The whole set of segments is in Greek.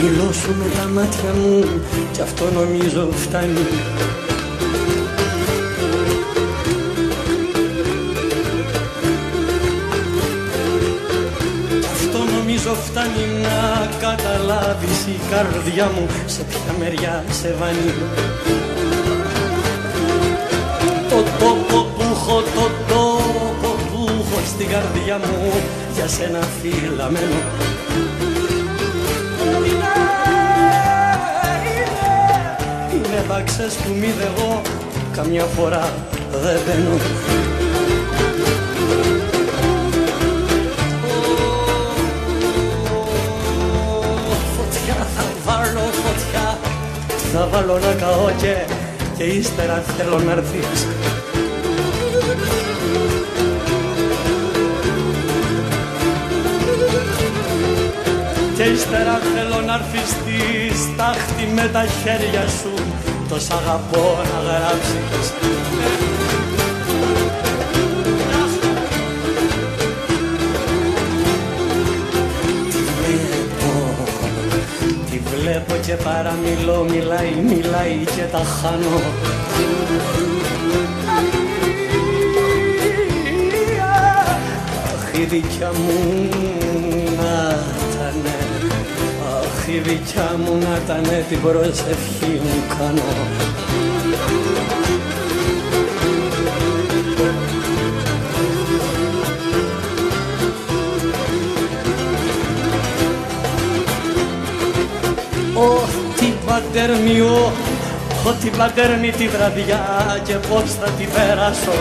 Μιλώ σου με τα μάτια μου κι αυτό νομίζω φτάνει. Κι αυτό νομίζω φτάνει να καταλάβεις η καρδιά μου σε ποια μεριά σε βάνει. Το τόπο που έχω, το τόπο που έχω στην καρδιά μου για σένα φυλαμένο. Είναι βάξες που μη εγώ καμιά φορά δεν μπαίνω. Φωτιά θα βάλω, φωτιά θα βάλω να καώ και ύστερα θέλω να έρθεις. Και ύστερα θέλω να έρθεις στη στάχτη με τα χέρια σου το σ' αγαπώ να γράψεις. Τη βλέπω και παραμιλώ, μιλάει και τα χάνω. Αχ, η δικιά μου να ήτανε, αχ, η δικιά μου να ήτανε, την προσευχή μου κάνω. Τι πατέρνιο, ό,τι πατέρνει τη βραδιά και πώς θα την πέρασω.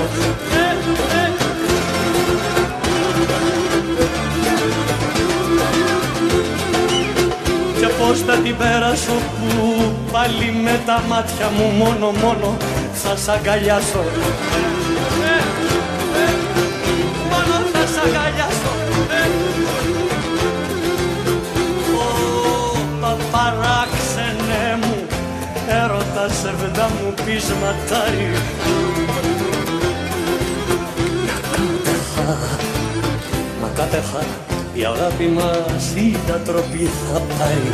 Και πώς θα την πέρασω που πάλι με τα μάτια μου μόνο θα σ' αγκαλιάσω. Μόνο θα σ' αγκαλιάσω. Παράξενε μου, έρωτα σεβδά μου πεισματάρι. Μα κάθε χαρά η αγάπη μας ή τα τροπή θα πάρει.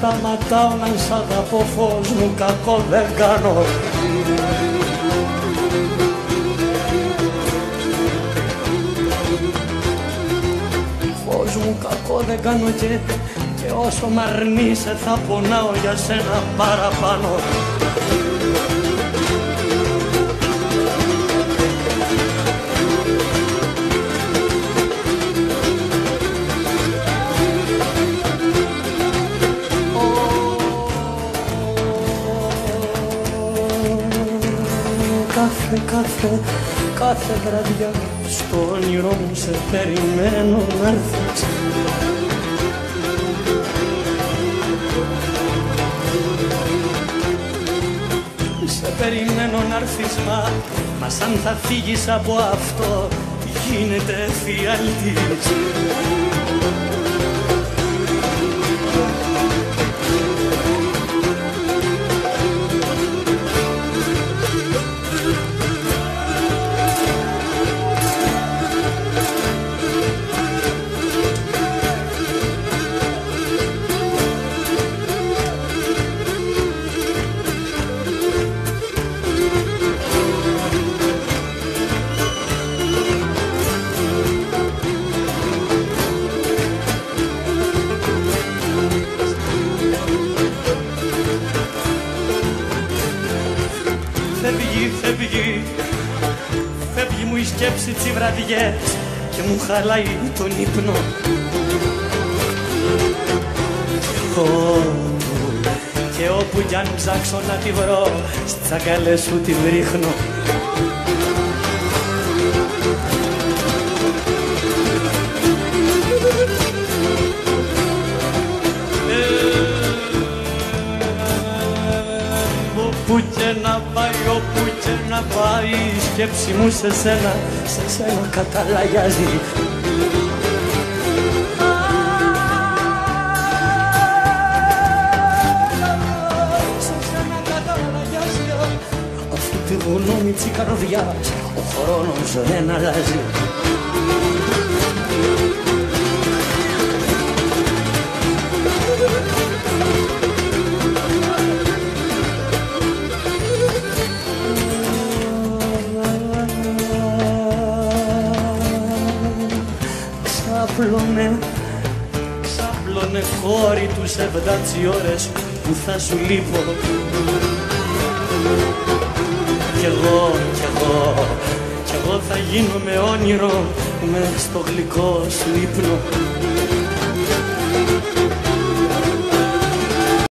Σταματάω να σ' αγαπώ, φως μου κακό δεν κάνω. Φως μου κακό δεν κάνω και όσο μ' αρνείσαι θα πονάω για σένα παραπάνω. Κάθε βραδιά στο όνειρό μου σε περιμένω να έρθεις. Σε περιμένω να έρθεις μα σαν θα φύγεις από αυτό γίνεται εφιάλτης. Φεύγει μου η σκέψη τις βραδιές και μου χαλάει τον ύπνο. Και όπου κι αν ψάξω να τη βρω στις αγκάλες σου την ρίχνω. Όπου και να πάει, όπου και να πάει η σκέψη μου σε σένα καταλαγιάζει. Σε σένα καταλαγιάζει. Αυτή τη γνώμη της καρδιάς ο χρόνος δεν αλλάζει. Ξάπλωνε κόρη τους 7 ώρες που θα σου λείπω. Κι εγώ θα γίνω με όνειρο μες στο γλυκό σου ύπνο.